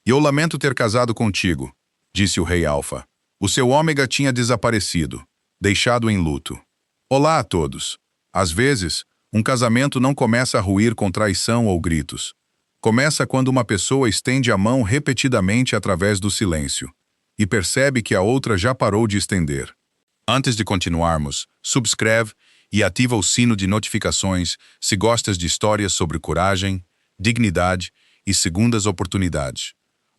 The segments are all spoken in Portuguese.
Eu lamento ter casado contigo, disse o rei Alfa. O seu ômega tinha desaparecido, deixado em luto. Olá a todos. Às vezes, um casamento não começa a ruir com traição ou gritos. Começa quando uma pessoa estende a mão repetidamente através do silêncio e percebe que a outra já parou de estender. Antes de continuarmos, subscreve e ativa o sino de notificações se gostas de histórias sobre coragem, dignidade e segundas oportunidades.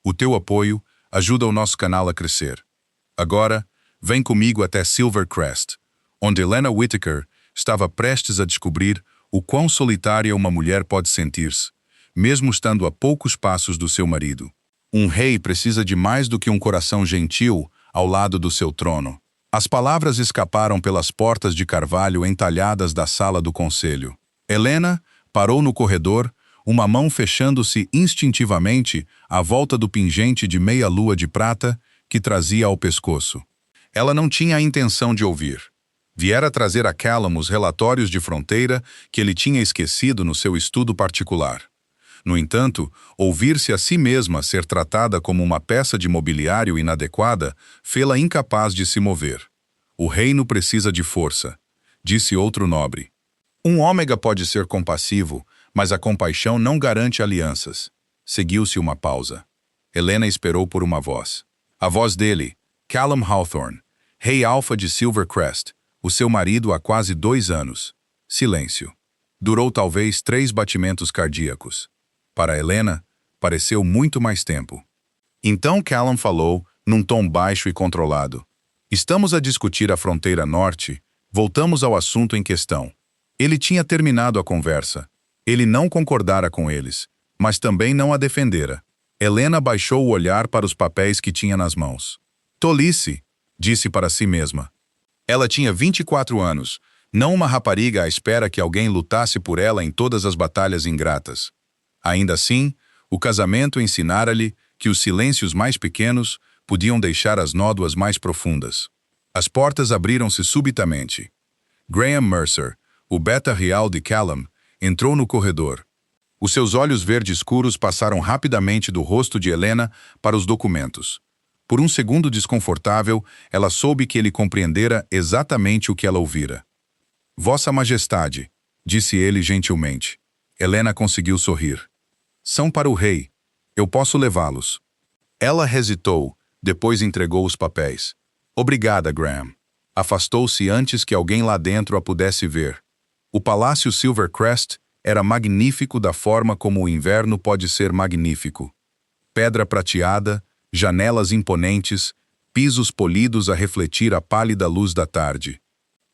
O teu apoio ajuda o nosso canal a crescer. Agora, vem comigo até Silvercrest, onde Helena Whittaker estava prestes a descobrir o quão solitária uma mulher pode sentir-se, mesmo estando a poucos passos do seu marido. Um rei precisa de mais do que um coração gentil ao lado do seu trono. As palavras escaparam pelas portas de carvalho entalhadas da sala do conselho. Helena parou no corredor, uma mão fechando-se instintivamente à volta do pingente de meia-lua de prata que trazia ao pescoço. Ela não tinha a intenção de ouvir. Viera trazer a Callum os relatórios de fronteira que ele tinha esquecido no seu estudo particular. No entanto, ouvir-se a si mesma ser tratada como uma peça de mobiliário inadequada fê-la incapaz de se mover. O reino precisa de força, disse outro nobre. Um ômega pode ser compassivo, mas a compaixão não garante alianças. Seguiu-se uma pausa. Helena esperou por uma voz. A voz dele, Callum Hawthorne, rei Alfa de Silvercrest, o seu marido há quase 2 anos. Silêncio. Durou talvez 3 batimentos cardíacos. Para Helena, pareceu muito mais tempo. Então Callum falou, num tom baixo e controlado. Estamos a discutir a fronteira norte, voltamos ao assunto em questão. Ele tinha terminado a conversa. Ele não concordara com eles, mas também não a defendera. Helena baixou o olhar para os papéis que tinha nas mãos. Tolice, disse para si mesma. Ela tinha 24 anos, não uma rapariga à espera que alguém lutasse por ela em todas as batalhas ingratas. Ainda assim, o casamento ensinara-lhe que os silêncios mais pequenos podiam deixar as nódoas mais profundas. As portas abriram-se subitamente. Graham Mercer, o beta real de Callum, entrou no corredor. Os seus olhos verdes escuros passaram rapidamente do rosto de Helena para os documentos. Por um segundo desconfortável, ela soube que ele compreendera exatamente o que ela ouvira. Vossa Majestade, disse ele gentilmente. Helena conseguiu sorrir. São para o rei. Eu posso levá-los. Ela hesitou, depois entregou os papéis. Obrigada, Graham. Afastou-se antes que alguém lá dentro a pudesse ver. O Palácio Silvercrest era magnífico da forma como o inverno pode ser magnífico. Pedra prateada, janelas imponentes, pisos polidos a refletir a pálida luz da tarde.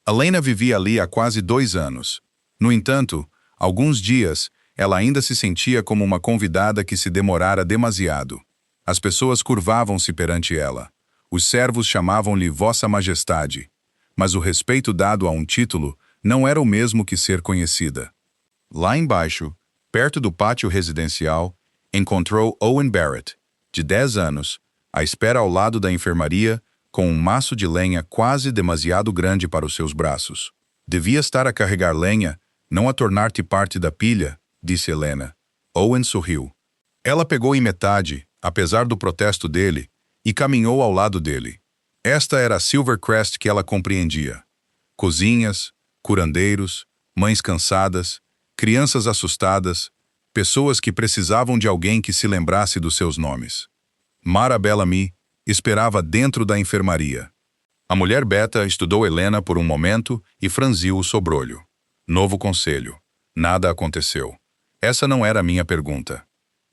Helena vivia ali há quase 2 anos. No entanto, alguns dias, ela ainda se sentia como uma convidada que se demorara demasiado. As pessoas curvavam-se perante ela. Os servos chamavam-lhe Vossa Majestade. Mas o respeito dado a um título não era o mesmo que ser conhecida. Lá embaixo, perto do pátio residencial, encontrou Owen Barrett, de 10 anos, à espera ao lado da enfermaria, com um maço de lenha quase demasiado grande para os seus braços. Devia estar a carregar lenha, não a tornar-te parte da pilha, disse Helena. Owen sorriu. Ela pegou em metade, apesar do protesto dele, e caminhou ao lado dele. Esta era a Silvercrest que ela compreendia. Cozinhas, curandeiros, mães cansadas, crianças assustadas, pessoas que precisavam de alguém que se lembrasse dos seus nomes. Mara Bellamy esperava dentro da enfermaria. A mulher beta estudou Helena por um momento e franziu o sobrolho. Novo conselho. Nada aconteceu. Essa não era a minha pergunta.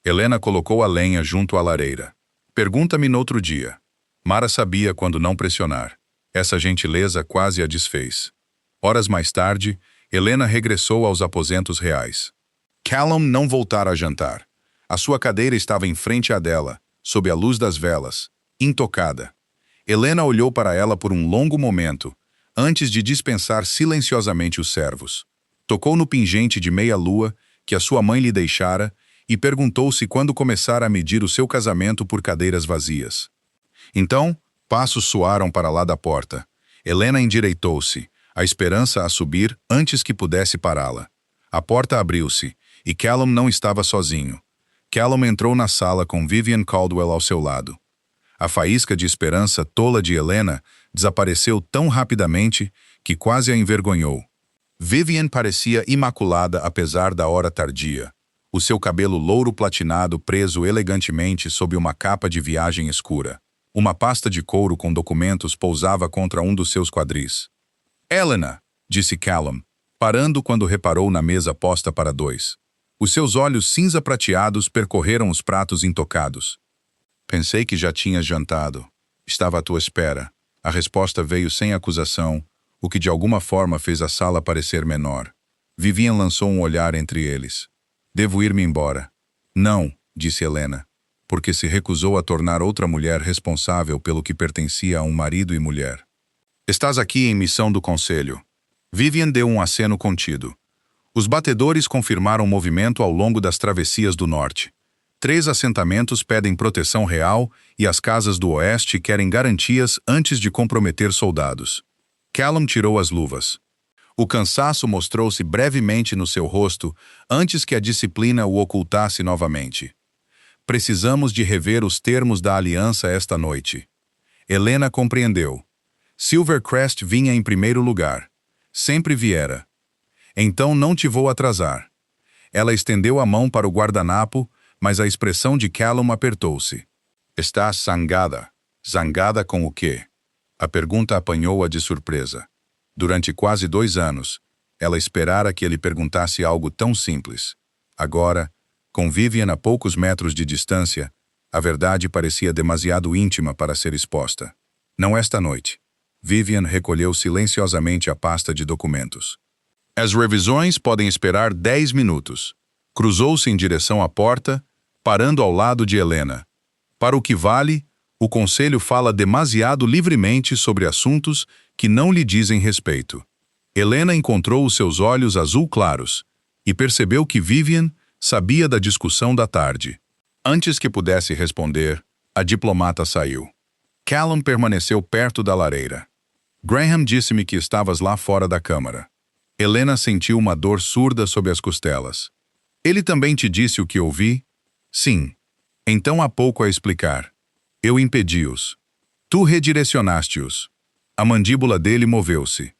Helena colocou a lenha junto à lareira. Pergunta-me noutro dia. Mara sabia quando não pressionar. Essa gentileza quase a desfez. Horas mais tarde, Helena regressou aos aposentos reais. Callum não voltara a jantar. A sua cadeira estava em frente à dela, sob a luz das velas, intocada. Helena olhou para ela por um longo momento, antes de dispensar silenciosamente os servos. Tocou no pingente de meia-lua que a sua mãe lhe deixara e perguntou-se quando começara a medir o seu casamento por cadeiras vazias. Então, passos soaram para lá da porta. Helena endireitou-se, a esperança a subir antes que pudesse pará-la. A porta abriu-se, e Callum não estava sozinho. Callum entrou na sala com Vivian Caldwell ao seu lado. A faísca de esperança tola de Helena desapareceu tão rapidamente que quase a envergonhou. Vivian parecia imaculada apesar da hora tardia. O seu cabelo louro platinado preso elegantemente sob uma capa de viagem escura. Uma pasta de couro com documentos pousava contra um dos seus quadris. "Helena", disse Callum, parando quando reparou na mesa posta para dois. Os seus olhos cinza prateados percorreram os pratos intocados. "Pensei que já tinhas jantado. Estava à tua espera." A resposta veio sem acusação, o que de alguma forma fez a sala parecer menor. Vivian lançou um olhar entre eles. "Devo ir-me embora." "Não", disse Helena, porque se recusou a tornar outra mulher responsável pelo que pertencia a um marido e mulher. "Estás aqui em missão do conselho." Vivian deu um aceno contido. Os batedores confirmaram o movimento ao longo das travessias do norte. 3 assentamentos pedem proteção real e as casas do oeste querem garantias antes de comprometer soldados. Callum tirou as luvas. O cansaço mostrou-se brevemente no seu rosto antes que a disciplina o ocultasse novamente. "Precisamos de rever os termos da aliança esta noite." Helena compreendeu. Silvercrest vinha em primeiro lugar. Sempre viera. "Então não te vou atrasar." Ela estendeu a mão para o guardanapo, mas a expressão de Callum apertou-se. "Estás zangada." "Zangada com o quê?" A pergunta apanhou-a de surpresa. Durante quase 2 anos, ela esperara que ele perguntasse algo tão simples. Agora, com Vivian a poucos metros de distância, a verdade parecia demasiado íntima para ser exposta. "Não esta noite." Vivian recolheu silenciosamente a pasta de documentos. "As revisões podem esperar 10 minutos." Cruzou-se em direção à porta, parando ao lado de Helena. "Para o que vale, o conselho fala demasiado livremente sobre assuntos que não lhe dizem respeito." Helena encontrou os seus olhos azul claros e percebeu que Vivian sabia da discussão da tarde. Antes que pudesse responder, a diplomata saiu. Callum permaneceu perto da lareira. "Graham disse-me que estavas lá fora da câmara." Helena sentiu uma dor surda sob as costelas. "Ele também te disse o que ouvi?" "Sim." "Então há pouco a explicar." "Eu impedi-os." "Tu redirecionaste-os." A mandíbula dele moveu-se.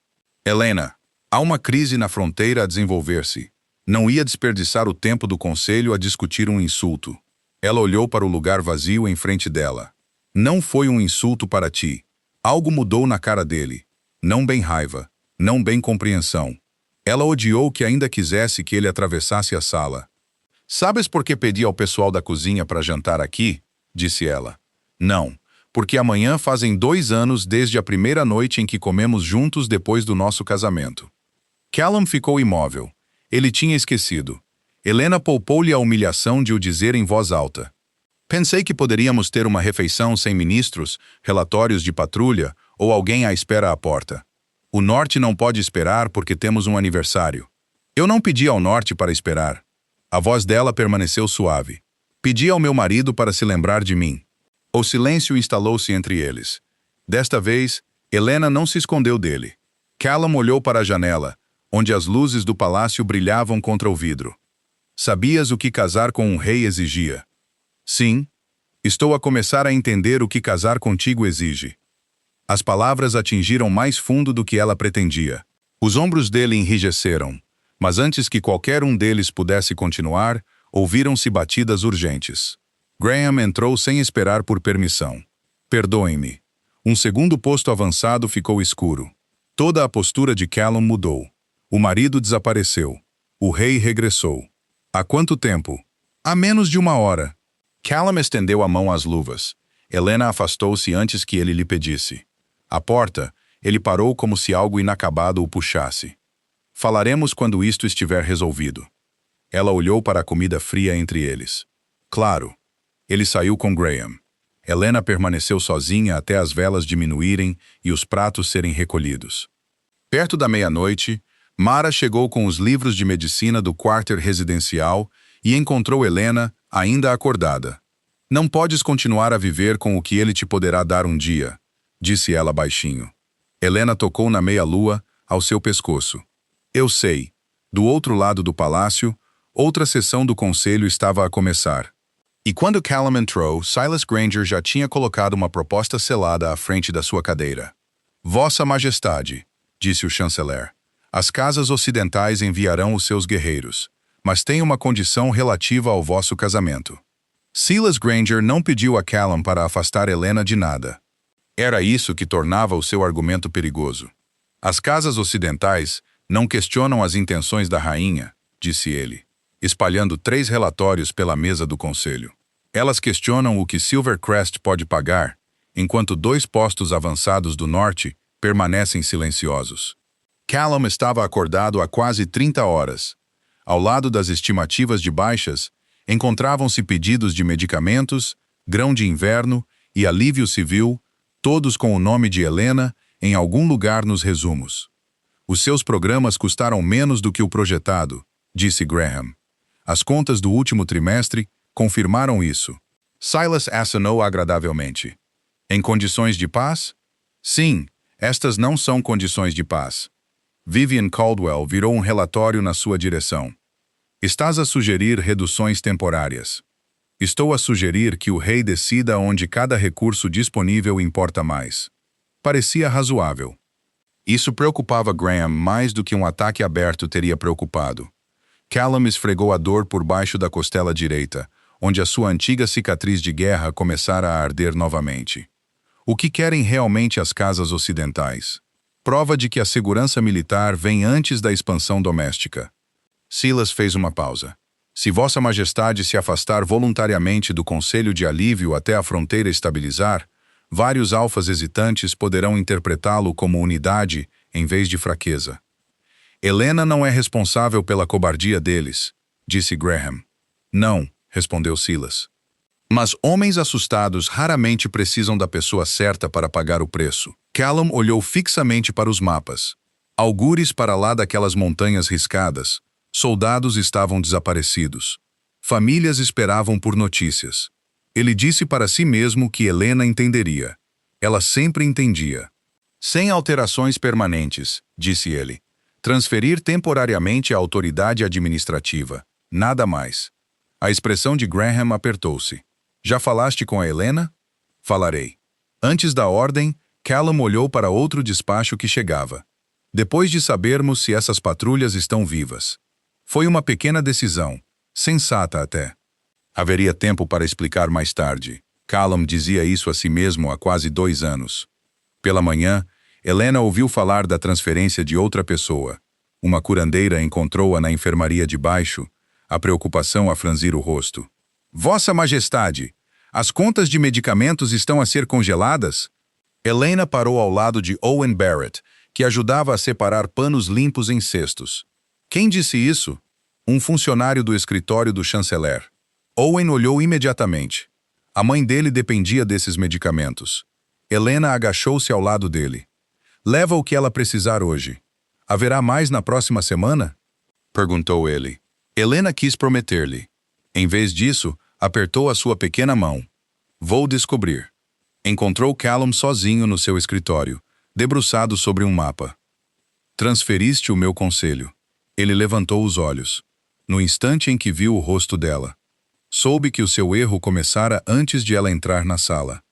"Helena, há uma crise na fronteira a desenvolver-se. Não ia desperdiçar o tempo do conselho a discutir um insulto." Ela olhou para o lugar vazio em frente dela. "Não foi um insulto para ti." Algo mudou na cara dele. Não bem raiva, não bem compreensão. Ela odiou que ainda quisesse que ele atravessasse a sala. "Sabes por que pedi ao pessoal da cozinha para jantar aqui?" disse ela. "Não, porque amanhã fazem 2 anos desde a primeira noite em que comemos juntos depois do nosso casamento." Callum ficou imóvel. Ele tinha esquecido. Helena poupou-lhe a humilhação de o dizer em voz alta. "Pensei que poderíamos ter uma refeição sem ministros, relatórios de patrulha ou alguém à espera à porta. O norte não pode esperar porque temos um aniversário." "Eu não pedi ao norte para esperar." A voz dela permaneceu suave. "Pedi ao meu marido para se lembrar de mim." O silêncio instalou-se entre eles. Desta vez, Helena não se escondeu dele. Callum olhou para a janela, onde as luzes do palácio brilhavam contra o vidro. "Sabias o que casar com um rei exigia?" "Sim. Estou a começar a entender o que casar contigo exige." As palavras atingiram mais fundo do que ela pretendia. Os ombros dele enrijeceram, mas antes que qualquer um deles pudesse continuar, ouviram-se batidas urgentes. Graham entrou sem esperar por permissão. "Perdoem-me." Um segundo posto avançado ficou escuro. Toda a postura de Callum mudou. O marido desapareceu. O rei regressou. "Há quanto tempo?" "Há menos de 1 hora." Callum estendeu a mão às luvas. Helena afastou-se antes que ele lhe pedisse. À porta, ele parou como se algo inacabado o puxasse. "Falaremos quando isto estiver resolvido." Ela olhou para a comida fria entre eles. "Claro." Ele saiu com Graham. Helena permaneceu sozinha até as velas diminuírem e os pratos serem recolhidos. Perto da meia-noite, Mara chegou com os livros de medicina do quarter residencial e encontrou Helena, ainda acordada. "Não podes continuar a viver com o que ele te poderá dar um dia", disse ela baixinho. Helena tocou na meia-lua, ao seu pescoço. "Eu sei." Do outro lado do palácio, outra sessão do conselho estava a começar. E quando Callum entrou, Silas Granger já tinha colocado uma proposta selada à frente da sua cadeira. Vossa Majestade, disse o chanceler, as casas ocidentais enviarão os seus guerreiros, mas tem uma condição relativa ao vosso casamento. Silas Granger não pediu a Callum para afastar Helena de nada. Era isso que tornava o seu argumento perigoso. As casas ocidentais não questionam as intenções da rainha, disse ele, espalhando 3 relatórios pela mesa do conselho. Elas questionam o que Silvercrest pode pagar, enquanto 2 postos avançados do norte permanecem silenciosos. Callum estava acordado há quase 30 horas. Ao lado das estimativas de baixas, encontravam-se pedidos de medicamentos, grão de inverno e alívio civil, todos com o nome de Helena em algum lugar nos resumos. Os seus programas custaram menos do que o projetado, disse Graham. As contas do último trimestre confirmaram isso. Silas acenou agradavelmente. Em condições de paz? Sim, estas não são condições de paz. Vivian Caldwell virou um relatório na sua direção. Estás a sugerir reduções temporárias. Estou a sugerir que o rei decida onde cada recurso disponível importa mais. Parecia razoável. Isso preocupava Graham mais do que um ataque aberto teria preocupado. Callum esfregou a dor por baixo da costela direita, onde a sua antiga cicatriz de guerra começara a arder novamente. O que querem realmente as casas ocidentais? Prova de que a segurança militar vem antes da expansão doméstica. Silas fez uma pausa. Se Vossa Majestade se afastar voluntariamente do Conselho de Alívio até a fronteira estabilizar, vários alfas hesitantes poderão interpretá-lo como unidade em vez de fraqueza. Helena não é responsável pela cobardia deles, disse Graham. Não, respondeu Silas. Mas homens assustados raramente precisam da pessoa certa para pagar o preço. Callum olhou fixamente para os mapas. Algures para lá daquelas montanhas riscadas. Soldados estavam desaparecidos. Famílias esperavam por notícias. Ele disse para si mesmo que Helena entenderia. Ela sempre entendia. Sem alterações permanentes, disse ele. Transferir temporariamente a autoridade administrativa. Nada mais. A expressão de Graham apertou-se. Já falaste com a Helena? Falarei. Antes da ordem, Callum olhou para outro despacho que chegava. Depois de sabermos se essas patrulhas estão vivas. Foi uma pequena decisão, sensata até. Haveria tempo para explicar mais tarde. Callum dizia isso a si mesmo há quase 2 anos. Pela manhã, Helena ouviu falar da transferência de outra pessoa. Uma curandeira encontrou-a na enfermaria de baixo, a preocupação a franzir o rosto. Vossa Majestade, as contas de medicamentos estão a ser congeladas? Helena parou ao lado de Owen Barrett, que ajudava a separar panos limpos em cestos. Quem disse isso? Um funcionário do escritório do chanceler. Owen olhou imediatamente. A mãe dele dependia desses medicamentos. Helena agachou-se ao lado dele. Leva o que ela precisar hoje. Haverá mais na próxima semana? Perguntou ele. Helena quis prometer-lhe. Em vez disso, apertou a sua pequena mão. Vou descobrir. Encontrou Callum sozinho no seu escritório, debruçado sobre um mapa. Transferiste o meu conselho. Ele levantou os olhos. No instante em que viu o rosto dela. Soube que o seu erro começara antes de ela entrar na sala.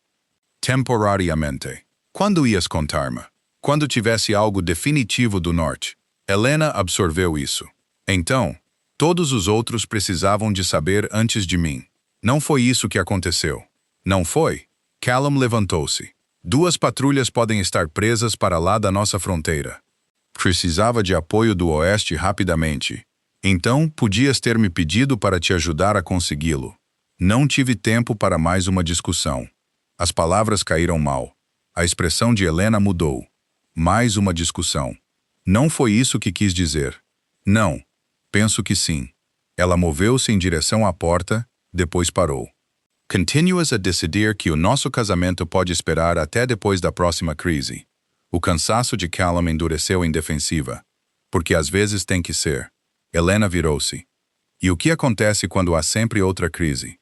Temporariamente. Quando ias contar-me? Quando tivesse algo definitivo do norte. Helena absorveu isso. Então, todos os outros precisavam de saber antes de mim. Não foi isso que aconteceu. Não foi? Callum levantou-se. 2 patrulhas podem estar presas para lá da nossa fronteira. Precisava de apoio do oeste rapidamente. Então, podias ter me pedido para te ajudar a consegui-lo. Não tive tempo para mais uma discussão. As palavras caíram mal. A expressão de Helena mudou. Mais uma discussão. Não foi isso que quis dizer. Não. Penso que sim. Ela moveu-se em direção à porta, depois parou. Continuas a decidir que o nosso casamento pode esperar até depois da próxima crise. O cansaço de Callum endureceu em defensiva. Porque às vezes tem que ser. Helena virou-se. E o que acontece quando há sempre outra crise?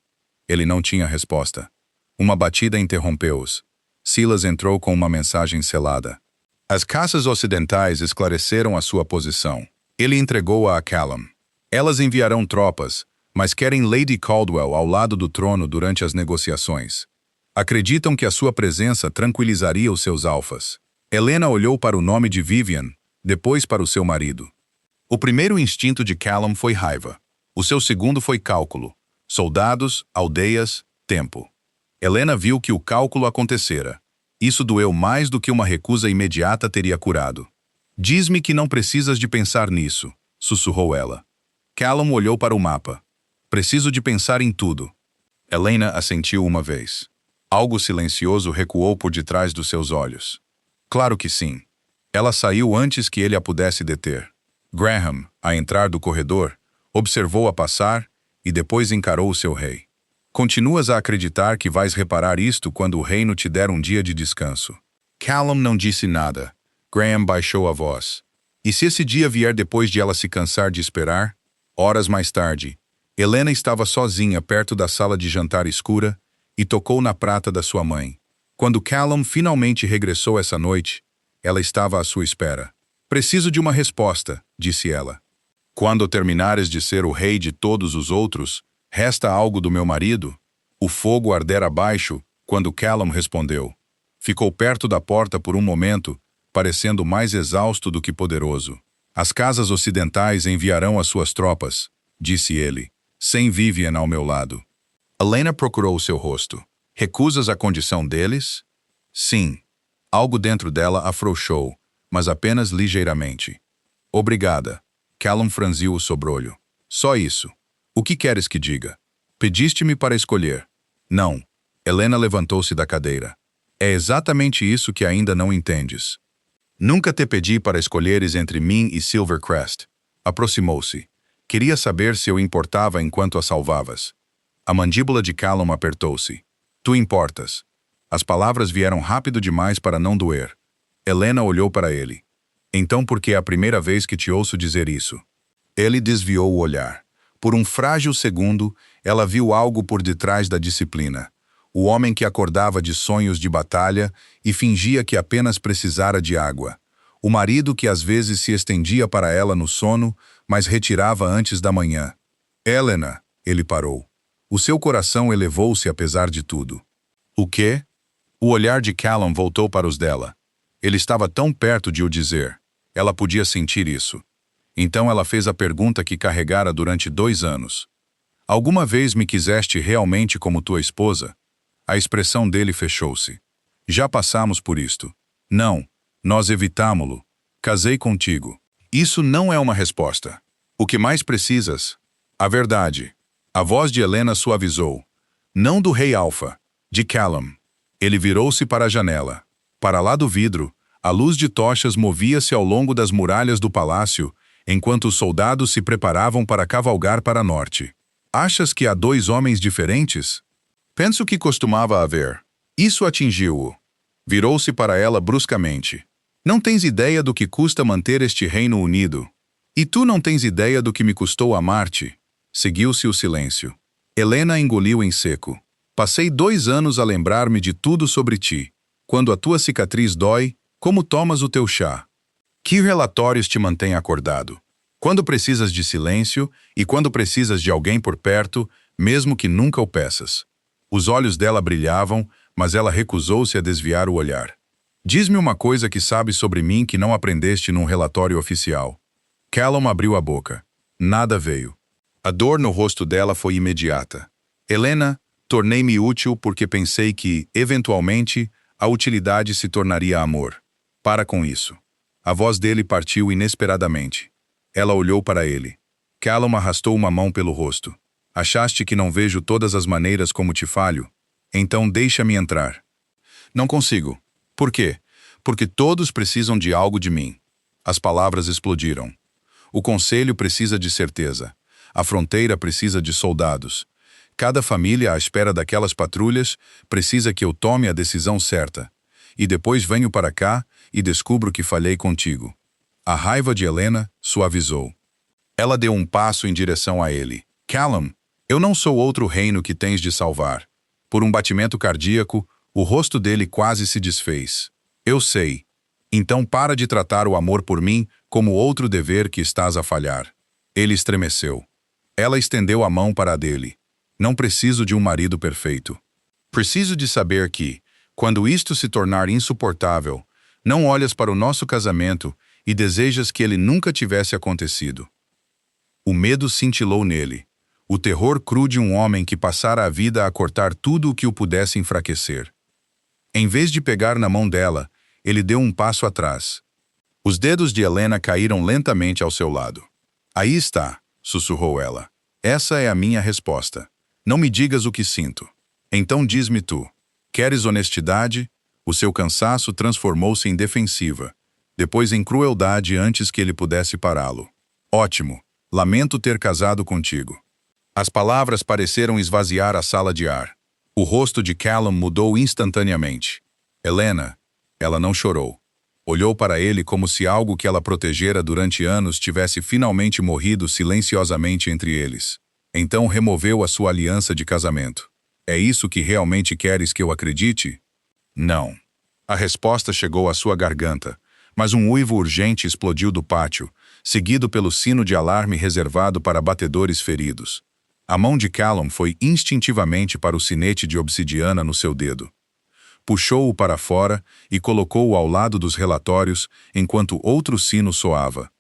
Ele não tinha resposta. Uma batida interrompeu-os. Silas entrou com uma mensagem selada. As caças ocidentais esclareceram a sua posição. Ele entregou-a a Callum. Elas enviarão tropas, mas querem Lady Caldwell ao lado do trono durante as negociações. Acreditam que a sua presença tranquilizaria os seus alfas. Helena olhou para o nome de Vivian, depois para o seu marido. O primeiro instinto de Callum foi raiva. O seu segundo foi cálculo. Soldados, aldeias, tempo. Helena viu que o cálculo acontecera. Isso doeu mais do que uma recusa imediata teria curado. Diz-me que não precisas de pensar nisso, sussurrou ela. Callum olhou para o mapa. Preciso de pensar em tudo. Helena assentiu uma vez. Algo silencioso recuou por detrás dos seus olhos. Claro que sim. Ela saiu antes que ele a pudesse deter. Graham, a entrar do corredor, observou-a passar e depois encarou o seu rei. Continuas a acreditar que vais reparar isto quando o reino te der um dia de descanso. Callum não disse nada. Graham baixou a voz. E se esse dia vier depois de ela se cansar de esperar? Horas mais tarde, Helena estava sozinha perto da sala de jantar escura e tocou na prata da sua mãe. Quando Callum finalmente regressou essa noite, ela estava à sua espera. Preciso de uma resposta, disse ela. Quando terminares de ser o rei de todos os outros, resta algo do meu marido? O fogo ardera abaixo quando Callum respondeu. Ficou perto da porta por um momento, parecendo mais exausto do que poderoso. As casas ocidentais enviarão as suas tropas, disse ele, sem Vivian ao meu lado. Helena procurou o seu rosto. Recusas a condição deles? Sim. Algo dentro dela afrouxou, mas apenas ligeiramente. Obrigada. Callum franziu o sobrolho. Só isso. O que queres que diga? Pediste-me para escolher. Não. Helena levantou-se da cadeira. É exatamente isso que ainda não entendes. Nunca te pedi para escolheres entre mim e Silvercrest. Aproximou-se. Queria saber se eu importava enquanto a salvavas. A mandíbula de Callum apertou-se. Tu importas. As palavras vieram rápido demais para não doer. Helena olhou para ele. Então por que é a primeira vez que te ouço dizer isso? Ele desviou o olhar. Por um frágil segundo, ela viu algo por detrás da disciplina. O homem que acordava de sonhos de batalha e fingia que apenas precisara de água. O marido que às vezes se estendia para ela no sono, mas retirava antes da manhã. Helena, ele parou. O seu coração elevou-se apesar de tudo. O quê? O olhar de Callum voltou para os dela. Ele estava tão perto de o dizer. Ela podia sentir isso. Então ela fez a pergunta que carregara durante 2 anos. Alguma vez me quiseste realmente como tua esposa? A expressão dele fechou-se. Já passamos por isto. Não, nós evitámo-lo. Casei contigo. Isso não é uma resposta. O que mais precisas? A verdade. A voz de Helena suavizou. Não do rei Alfa, de Callum. Ele virou-se para a janela. Para lá do vidro, a luz de tochas movia-se ao longo das muralhas do palácio, enquanto os soldados se preparavam para cavalgar para norte. Achas que há 2 homens diferentes? Penso que costumava haver. Isso atingiu-o. Virou-se para ela bruscamente. Não tens ideia do que custa manter este reino unido. E tu não tens ideia do que me custou amar-te. Seguiu-se o silêncio. Helena engoliu em seco. Passei 2 anos a lembrar-me de tudo sobre ti. Quando a tua cicatriz dói, como tomas o teu chá? Que relatórios te mantêm acordado? Quando precisas de silêncio e quando precisas de alguém por perto, mesmo que nunca o peças. Os olhos dela brilhavam, mas ela recusou-se a desviar o olhar. Diz-me uma coisa que sabes sobre mim que não aprendeste num relatório oficial. Callum abriu a boca. Nada veio. A dor no rosto dela foi imediata. Helena, tornei-me útil porque pensei que, eventualmente, a utilidade se tornaria amor. Para com isso. A voz dele partiu inesperadamente. Ela olhou para ele. Callum arrastou uma mão pelo rosto. Achaste que não vejo todas as maneiras como te falho? Então deixa-me entrar. Não consigo. Por quê? Porque todos precisam de algo de mim. As palavras explodiram. O conselho precisa de certeza. A fronteira precisa de soldados. Cada família à espera daquelas patrulhas precisa que eu tome a decisão certa. E depois venho para cá e descubro que falhei contigo. A raiva de Helena suavizou. Ela deu um passo em direção a ele. Callum, eu não sou outro reino que tens de salvar. Por um batimento cardíaco, o rosto dele quase se desfez. Eu sei. Então para de tratar o amor por mim como outro dever que estás a falhar. Ele estremeceu. Ela estendeu a mão para a dele. Não preciso de um marido perfeito. Preciso de saber que, quando isto se tornar insuportável, não olhas para o nosso casamento e desejas que ele nunca tivesse acontecido. O medo cintilou nele. O terror cru de um homem que passara a vida a cortar tudo o que o pudesse enfraquecer. Em vez de pegar na mão dela, ele deu um passo atrás. Os dedos de Helena caíram lentamente ao seu lado. Aí está, sussurrou ela. Essa é a minha resposta. Não me digas o que sinto. Então diz-me tu. Queres honestidade? O seu cansaço transformou-se em defensiva, depois em crueldade antes que ele pudesse pará-lo. Ótimo. Lamento ter casado contigo. As palavras pareceram esvaziar a sala de ar. O rosto de Callum mudou instantaneamente. Helena, ela não chorou. Olhou para ele como se algo que ela protegera durante anos tivesse finalmente morrido silenciosamente entre eles. Então removeu a sua aliança de casamento. É isso que realmente queres que eu acredite? Não. A resposta chegou à sua garganta, mas um uivo urgente explodiu do pátio, seguido pelo sino de alarme reservado para batedores feridos. A mão de Callum foi instintivamente para o sinete de obsidiana no seu dedo. Puxou-o para fora e colocou-o ao lado dos relatórios enquanto outro sino soava.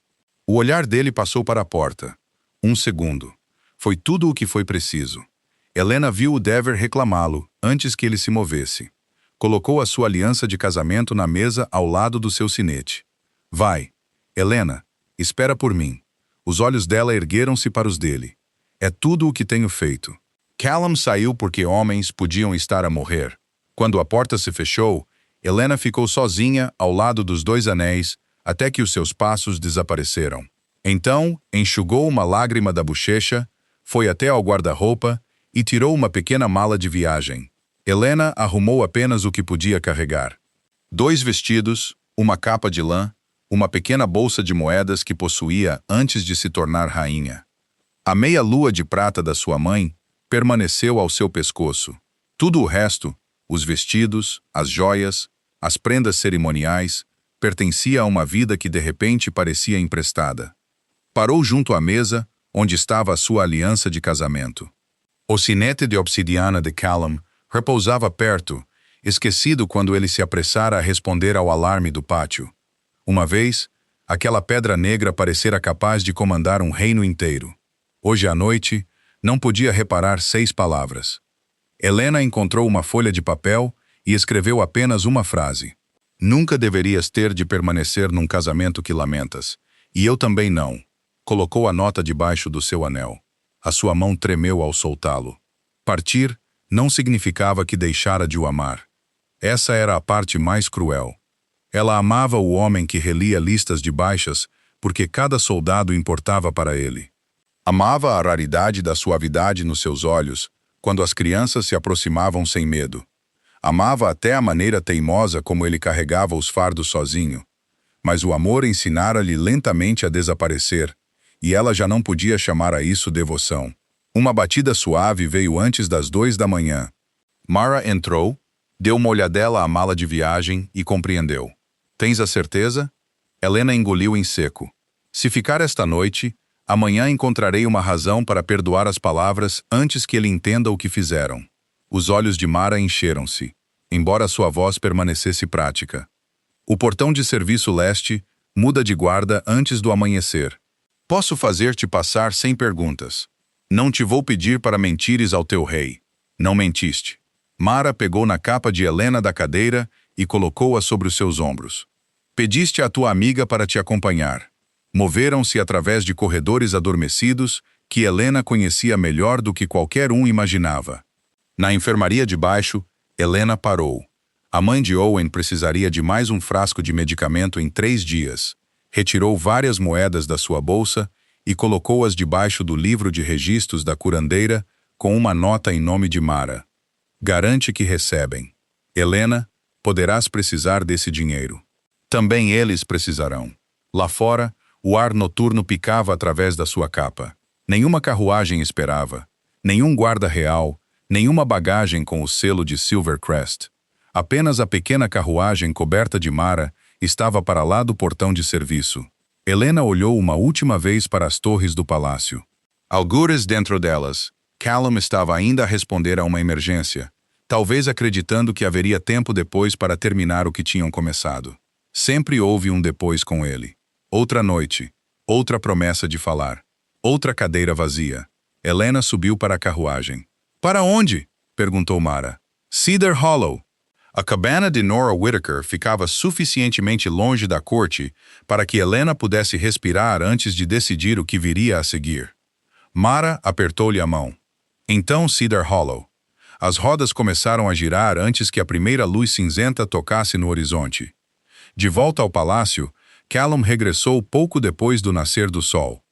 O olhar dele passou para a porta. 1 segundo. Foi tudo o que foi preciso. Helena viu o Dever reclamá-lo antes que ele se movesse. Colocou a sua aliança de casamento na mesa ao lado do seu sinete. Vai. Helena, espera por mim. Os olhos dela ergueram-se para os dele. É tudo o que tenho feito. Callum saiu porque homens podiam estar a morrer. Quando a porta se fechou, Helena ficou sozinha ao lado dos 2 anéis até que os seus passos desapareceram. Então, enxugou uma lágrima da bochecha, foi até ao guarda-roupa e tirou uma pequena mala de viagem. Helena arrumou apenas o que podia carregar. 2 vestidos, uma capa de lã, uma pequena bolsa de moedas que possuía antes de se tornar rainha. A meia-lua de prata da sua mãe permaneceu ao seu pescoço. Tudo o resto, os vestidos, as joias, as prendas cerimoniais, pertencia a uma vida que de repente parecia emprestada. Parou junto à mesa, onde estava a sua aliança de casamento. O sinete de obsidiana de Callum repousava perto, esquecido quando ele se apressara a responder ao alarme do pátio. Uma vez, aquela pedra negra parecera capaz de comandar um reino inteiro. Hoje à noite, não podia reparar 6 palavras. Helena encontrou uma folha de papel e escreveu apenas uma frase. Nunca deverias ter de permanecer num casamento que lamentas. E eu também não. Colocou a nota debaixo do seu anel. A sua mão tremeu ao soltá-lo. Partir não significava que deixara de o amar. Essa era a parte mais cruel. Ela amava o homem que relia listas de baixas porque cada soldado importava para ele. Amava a raridade da suavidade nos seus olhos quando as crianças se aproximavam sem medo. Amava até a maneira teimosa como ele carregava os fardos sozinho. Mas o amor ensinara-lhe lentamente a desaparecer, e ela já não podia chamar a isso devoção. Uma batida suave veio antes das 2 da manhã. Mara entrou, deu uma olhadela à mala de viagem e compreendeu. Tens a certeza? Helena engoliu em seco. Se ficar esta noite, amanhã encontrarei uma razão para perdoar as palavras antes que ele entenda o que fizeram. Os olhos de Mara encheram-se, embora sua voz permanecesse prática. O portão de serviço leste muda de guarda antes do amanhecer. Posso fazer-te passar sem perguntas. Não te vou pedir para mentires ao teu rei. Não mentiste. Mara pegou na capa de Helena da cadeira e colocou-a sobre os seus ombros. Pediste à tua amiga para te acompanhar. Moveram-se através de corredores adormecidos que Helena conhecia melhor do que qualquer um imaginava. Na enfermaria de baixo, Helena parou. A mãe de Owen precisaria de mais um frasco de medicamento em 3 dias. Retirou várias moedas da sua bolsa e colocou-as debaixo do livro de registros da curandeira com uma nota em nome de Mara. Garante que recebem. Helena, poderás precisar desse dinheiro. Também eles precisarão. Lá fora, o ar noturno picava através da sua capa. Nenhuma carruagem esperava. Nenhum guarda real. Nenhuma bagagem com o selo de Silvercrest. Apenas a pequena carruagem coberta de Mara estava para lá do portão de serviço. Helena olhou uma última vez para as torres do palácio. Algures dentro delas, Callum estava ainda a responder a uma emergência, talvez acreditando que haveria tempo depois para terminar o que tinham começado. Sempre houve um depois com ele. Outra noite, outra promessa de falar, outra cadeira vazia. Helena subiu para a carruagem. Para onde? Perguntou Mara. Cedar Hollow. A cabana de Nora Whittaker ficava suficientemente longe da corte para que Helena pudesse respirar antes de decidir o que viria a seguir. Mara apertou-lhe a mão. Então Cedar Hollow. As rodas começaram a girar antes que a primeira luz cinzenta tocasse no horizonte. De volta ao palácio, Callum regressou pouco depois do nascer do sol.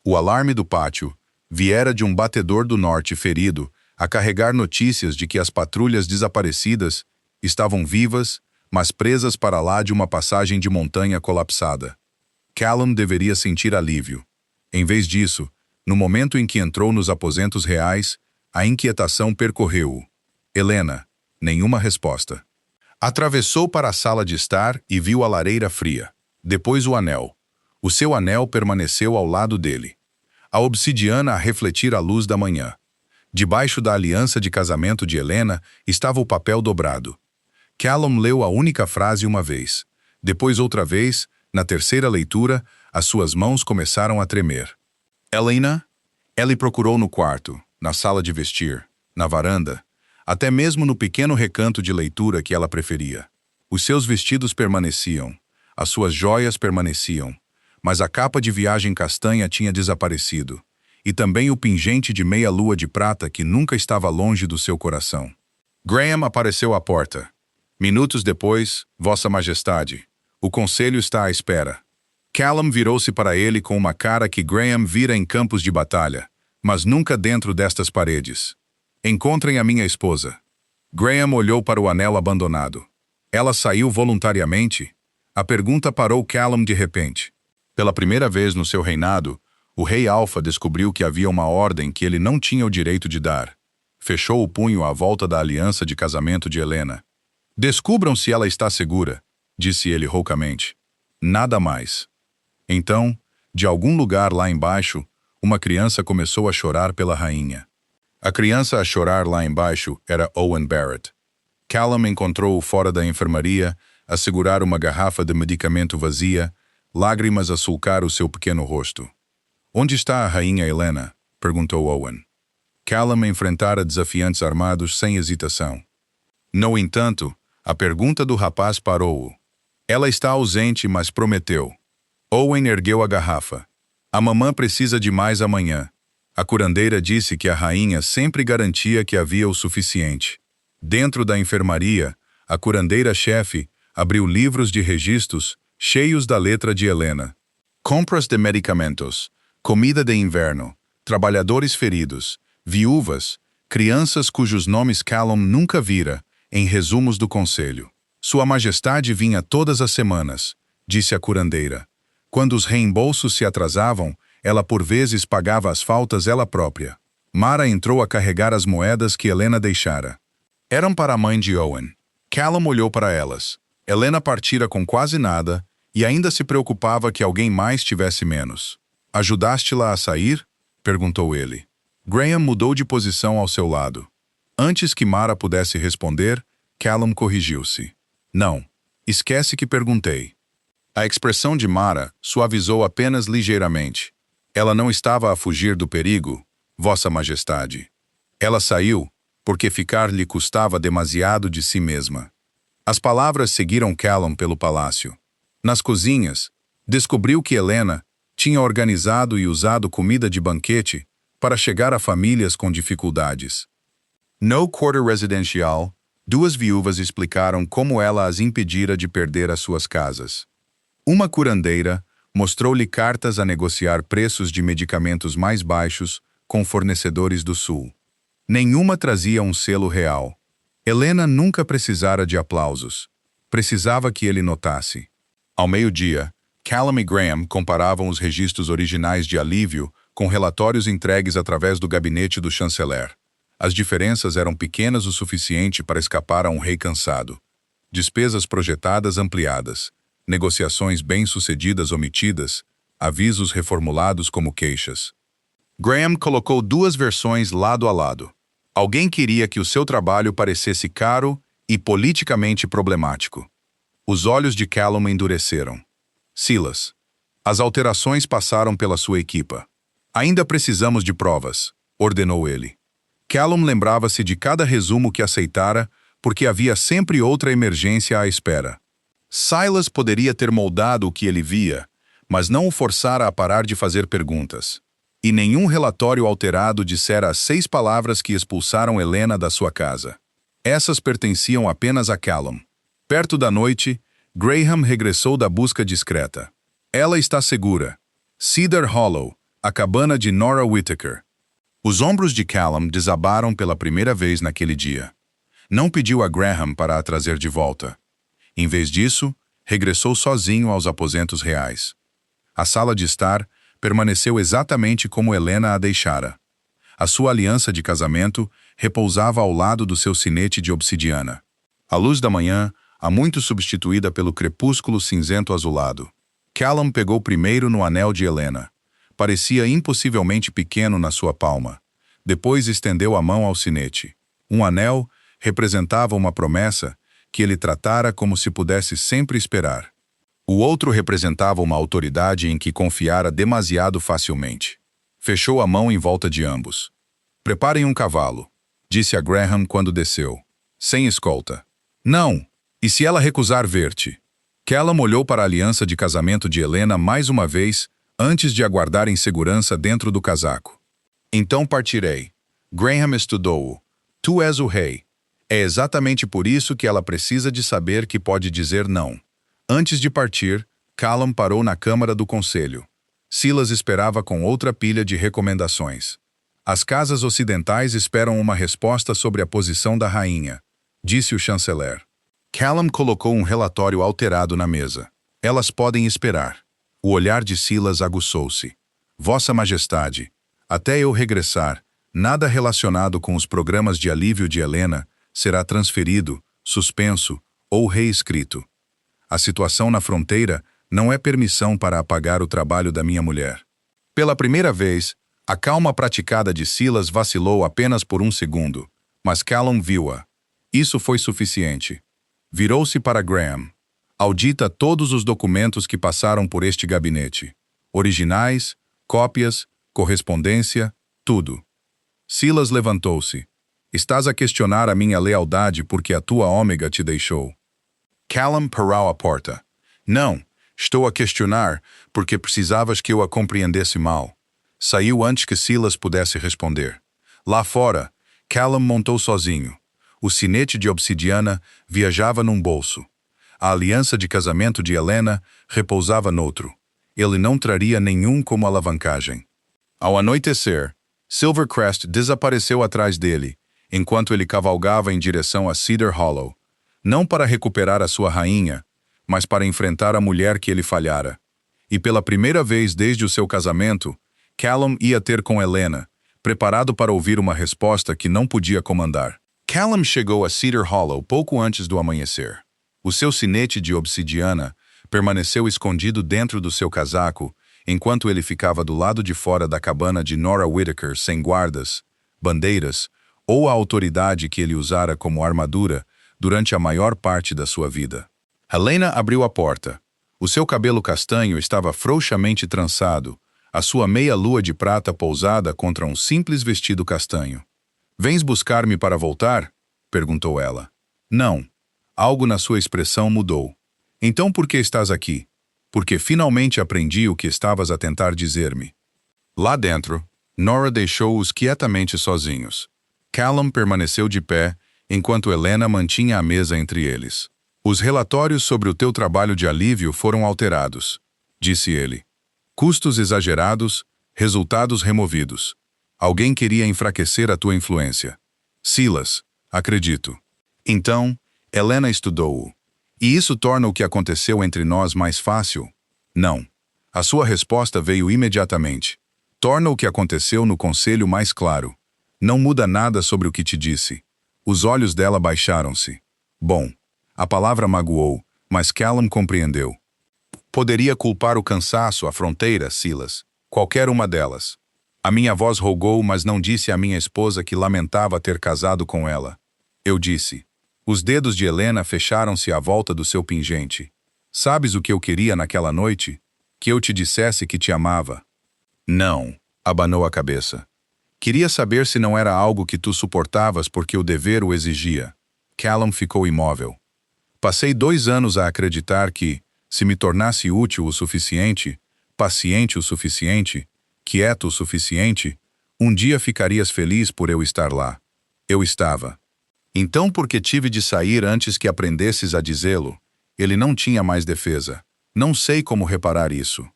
O alarme do pátio viera de um batedor do norte ferido a carregar notícias de que as patrulhas desaparecidas estavam vivas, mas presas para lá de uma passagem de montanha colapsada. Callum deveria sentir alívio. Em vez disso, no momento em que entrou nos aposentos reais, a inquietação percorreu-o. Helena, nenhuma resposta. Atravessou para a sala de estar e viu a lareira fria. Depois o anel. O seu anel permaneceu ao lado dele. A obsidiana a refletir a luz da manhã. Debaixo da aliança de casamento de Helena estava o papel dobrado. Callum leu a única frase uma vez. Depois outra vez, na terceira leitura, as suas mãos começaram a tremer. Helena? Ele procurou no quarto, na sala de vestir, na varanda, até mesmo no pequeno recanto de leitura que ela preferia. Os seus vestidos permaneciam, as suas joias permaneciam, mas a capa de viagem castanha tinha desaparecido, e também o pingente de meia-lua de prata que nunca estava longe do seu coração. Graham apareceu à porta. Minutos depois, Vossa Majestade, o conselho está à espera. Callum virou-se para ele com uma cara que Graham vira em campos de batalha, mas nunca dentro destas paredes. Encontrem a minha esposa. Graham olhou para o anel abandonado. Ela saiu voluntariamente? A pergunta parou Callum de repente. Pela primeira vez no seu reinado, o rei Alfa descobriu que havia uma ordem que ele não tinha o direito de dar. Fechou o punho à volta da aliança de casamento de Helena. Descubram se ela está segura, disse ele roucamente. Nada mais. Então, de algum lugar lá embaixo, uma criança começou a chorar pela rainha. A criança a chorar lá embaixo era Owen Barrett. Callum encontrou-o fora da enfermaria, a segurar uma garrafa de medicamento vazia, lágrimas a sulcar o seu pequeno rosto. Onde está a rainha Helena? Perguntou Owen. Callum enfrentara desafiantes armados sem hesitação. No entanto, a pergunta do rapaz parou-o. Ela está ausente, mas prometeu. Owen ergueu a garrafa. A mamã precisa de mais amanhã. A curandeira disse que a rainha sempre garantia que havia o suficiente. Dentro da enfermaria, a curandeira-chefe abriu livros de registros cheios da letra de Helena. Compras de medicamentos, comida de inverno, trabalhadores feridos, viúvas, crianças cujos nomes Callum nunca vira, em resumos do conselho. Sua Majestade vinha todas as semanas, disse a curandeira. Quando os reembolsos se atrasavam, ela por vezes pagava as faltas ela própria. Mara entrou a carregar as moedas que Helena deixara. Eram para a mãe de Owen. Callum olhou para elas. Helena partira com quase nada e ainda se preocupava que alguém mais tivesse menos. Ajudaste-la a sair? Perguntou ele. Graham mudou de posição ao seu lado. Antes que Mara pudesse responder, Callum corrigiu-se. Não, esquece que perguntei. A expressão de Mara suavizou apenas ligeiramente. Ela não estava a fugir do perigo, Vossa Majestade. Ela saiu porque ficar lhe custava demasiado de si mesma. As palavras seguiram Callum pelo palácio. Nas cozinhas, descobriu que Helena tinha organizado e usado comida de banquete para chegar a famílias com dificuldades. No quarter residencial, duas viúvas explicaram como ela as impedira de perder as suas casas. Uma curandeira mostrou-lhe cartas a negociar preços de medicamentos mais baixos com fornecedores do sul. Nenhuma trazia um selo real. Helena nunca precisara de aplausos. Precisava que ele notasse. Ao meio-dia, Callum e Graham comparavam os registros originais de alívio com relatórios entregues através do gabinete do chanceler. As diferenças eram pequenas o suficiente para escapar a um rei cansado. Despesas projetadas ampliadas, negociações bem-sucedidas omitidas, avisos reformulados como queixas. Graham colocou duas versões lado a lado. Alguém queria que o seu trabalho parecesse caro e politicamente problemático. Os olhos de Callum endureceram. Silas. As alterações passaram pela sua equipa. Ainda precisamos de provas, ordenou ele. Callum lembrava-se de cada resumo que aceitara, porque havia sempre outra emergência à espera. Silas poderia ter moldado o que ele via, mas não o forçara a parar de fazer perguntas. E nenhum relatório alterado dissera as 6 palavras que expulsaram Helena da sua casa. Essas pertenciam apenas a Callum. Perto da noite, Graham regressou da busca discreta. Ela está segura. Cedar Hollow, a cabana de Nora Whittaker. Os ombros de Callum desabaram pela primeira vez naquele dia. Não pediu a Graham para a trazer de volta. Em vez disso, regressou sozinho aos aposentos reais. A sala de estar permaneceu exatamente como Helena a deixara. A sua aliança de casamento repousava ao lado do seu sinete de obsidiana. A luz da manhã, há muito substituída pelo crepúsculo cinzento azulado. Callum pegou primeiro no anel de Helena. Parecia impossivelmente pequeno na sua palma. Depois estendeu a mão ao sinete. Um anel representava uma promessa que ele tratara como se pudesse sempre esperar. O outro representava uma autoridade em que confiara demasiado facilmente. Fechou a mão em volta de ambos. Preparem um cavalo, disse a Graham quando desceu. Sem escolta. Não! E se ela recusar ver-te? Callum olhou para a aliança de casamento de Helena mais uma vez, antes de aguardar em segurança dentro do casaco. Então partirei. Graham estudou-o. Tu és o rei. É exatamente por isso que ela precisa de saber que pode dizer não. Antes de partir, Callum parou na Câmara do Conselho. Silas esperava com outra pilha de recomendações. As casas ocidentais esperam uma resposta sobre a posição da rainha, disse o chanceler. Callum colocou um relatório alterado na mesa. Elas podem esperar. O olhar de Silas aguçou-se. Vossa Majestade, até eu regressar, nada relacionado com os programas de alívio de Helena será transferido, suspenso ou reescrito. A situação na fronteira não é permissão para apagar o trabalho da minha mulher. Pela primeira vez, a calma praticada de Silas vacilou apenas por um segundo, mas Callum viu-a. Isso foi suficiente. Virou-se para Graham. Audita todos os documentos que passaram por este gabinete. Originais, cópias, correspondência, tudo. Silas levantou-se. Estás a questionar a minha lealdade porque a tua ômega te deixou. Callum parou a porta. Não, estou a questionar porque precisavas que eu a compreendesse mal. Saiu antes que Silas pudesse responder. Lá fora, Callum montou sozinho. O sinete de obsidiana viajava num bolso. A aliança de casamento de Helena repousava noutro. Ele não traria nenhum como alavancagem. Ao anoitecer, Silvercrest desapareceu atrás dele, enquanto ele cavalgava em direção a Cedar Hollow. Não para recuperar a sua rainha, mas para enfrentar a mulher que ele falhara. E pela primeira vez desde o seu casamento, Callum ia ter com Helena, preparado para ouvir uma resposta que não podia comandar. Callum chegou a Cedar Hollow pouco antes do amanhecer. O seu sinete de obsidiana permaneceu escondido dentro do seu casaco, enquanto ele ficava do lado de fora da cabana de Nora Whittaker sem guardas, bandeiras ou a autoridade que ele usara como armadura durante a maior parte da sua vida. Helena abriu a porta. O seu cabelo castanho estava frouxamente trançado, a sua meia-lua de prata pousada contra um simples vestido castanho. Vens buscar-me para voltar? Perguntou ela. Não. Algo na sua expressão mudou. Então por que estás aqui? Porque finalmente aprendi o que estavas a tentar dizer-me. Lá dentro, Nora deixou-os quietamente sozinhos. Callum permaneceu de pé, enquanto Helena mantinha a mesa entre eles. Os relatórios sobre o teu trabalho de alívio foram alterados, disse ele. Custos exagerados, resultados removidos. Alguém queria enfraquecer a tua influência. Silas, acredito. Então, Helena estudou-o. E isso torna o que aconteceu entre nós mais fácil? Não. A sua resposta veio imediatamente. Torna o que aconteceu no conselho mais claro. Não muda nada sobre o que te disse. Os olhos dela baixaram-se. Bom, a palavra magoou, mas Callum compreendeu. Poderia culpar o cansaço, a fronteira, Silas. Qualquer uma delas. A minha voz rogou, mas não disse à minha esposa que lamentava ter casado com ela. Eu disse. Os dedos de Helena fecharam-se à volta do seu pingente. Sabes o que eu queria naquela noite? Que eu te dissesse que te amava. Não, abanou a cabeça. Queria saber se não era algo que tu suportavas porque o dever o exigia. Callum ficou imóvel. Passei 2 anos a acreditar que, se me tornasse útil o suficiente, paciente o suficiente, quieto o suficiente, um dia ficarias feliz por eu estar lá. Eu estava. Então por que tive de sair antes que aprendesses a dizê-lo? Ele não tinha mais defesa. Não sei como reparar isso.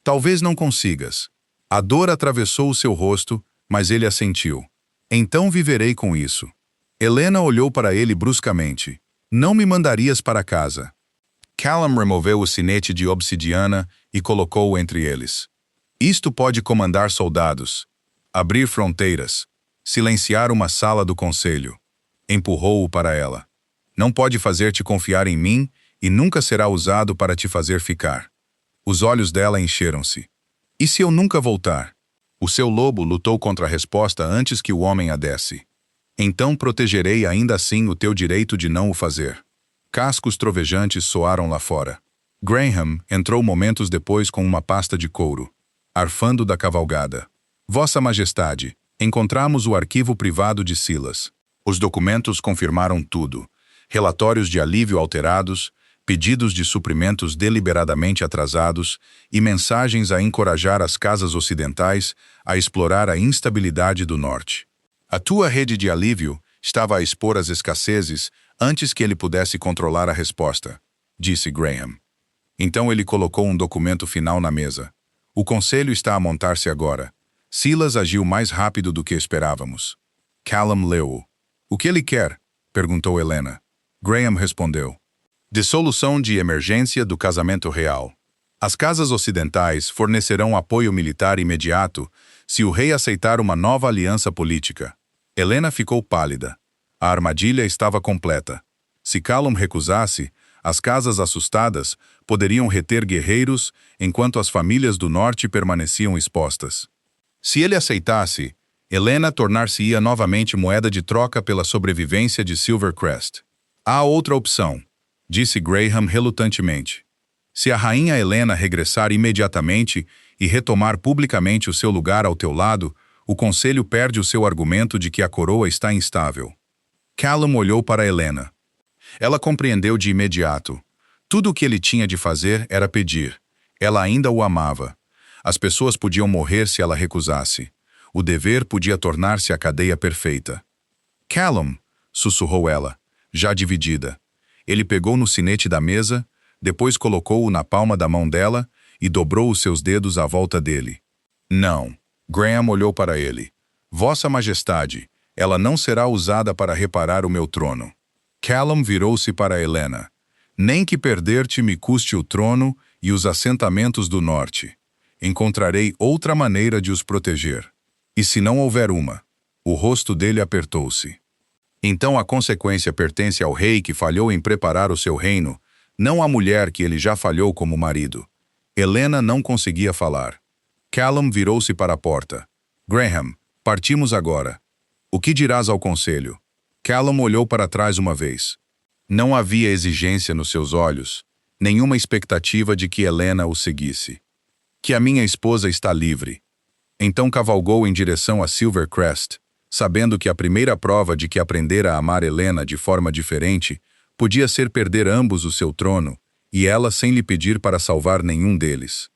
Talvez não consigas. A dor atravessou o seu rosto, mas ele assentiu. Então viverei com isso. Helena olhou para ele bruscamente. Não me mandarias para casa. Callum removeu o sinete de obsidiana e colocou-o entre eles. Isto pode comandar soldados, abrir fronteiras, silenciar uma sala do conselho. Empurrou-o para ela. Não pode fazer-te confiar em mim e nunca será usado para te fazer ficar. Os olhos dela encheram-se. E se eu nunca voltar? O seu lobo lutou contra a resposta antes que o homem a desse. Então protegerei ainda assim o teu direito de não o fazer. Cascos trovejantes soaram lá fora. Graham entrou momentos depois com uma pasta de couro, arfando da cavalgada. Vossa Majestade, encontramos o arquivo privado de Silas. Os documentos confirmaram tudo. Relatórios de alívio alterados, pedidos de suprimentos deliberadamente atrasados e mensagens a encorajar as casas ocidentais a explorar a instabilidade do norte. A tua rede de alívio estava a expor as escassezes antes que ele pudesse controlar a resposta, disse Graham. Então ele colocou um documento final na mesa. O conselho está a montar-se agora. Silas agiu mais rápido do que esperávamos. Callum leu-o. O que ele quer? Perguntou Helena. Graham respondeu. Dissolução de emergência do casamento real. As casas ocidentais fornecerão apoio militar imediato se o rei aceitar uma nova aliança política. Helena ficou pálida. A armadilha estava completa. Se Callum recusasse, as casas assustadas poderiam reter guerreiros enquanto as famílias do norte permaneciam expostas. Se ele aceitasse, Helena tornar-se-ia novamente moeda de troca pela sobrevivência de Silvercrest. Há outra opção, disse Graham relutantemente. Se a rainha Helena regressar imediatamente e retomar publicamente o seu lugar ao teu lado, o conselho perde o seu argumento de que a coroa está instável. Callum olhou para Helena. Ela compreendeu de imediato. Tudo o que ele tinha de fazer era pedir. Ela ainda o amava. As pessoas podiam morrer se ela recusasse. O dever podia tornar-se a cadeia perfeita. Callum, sussurrou ela, já dividida. Ele pegou no sinete da mesa, depois colocou-o na palma da mão dela e dobrou os seus dedos à volta dele. Não. Graham olhou para ele. Vossa Majestade, ela não será usada para reparar o meu trono. Callum virou-se para Helena. Nem que perder-te me custe o trono e os assentamentos do norte. Encontrarei outra maneira de os proteger. E se não houver uma? O rosto dele apertou-se. Então a consequência pertence ao rei que falhou em preparar o seu reino, não à mulher que ele já falhou como marido. Helena não conseguia falar. Callum virou-se para a porta. Graham, partimos agora. O que dirás ao conselho? Callum olhou para trás uma vez. Não havia exigência nos seus olhos, nenhuma expectativa de que Helena o seguisse. Que a minha esposa está livre. Então cavalgou em direção a Silvercrest, sabendo que a primeira prova de que aprendera a amar Helena de forma diferente podia ser perder ambos o seu trono, e ela sem lhe pedir para salvar nenhum deles.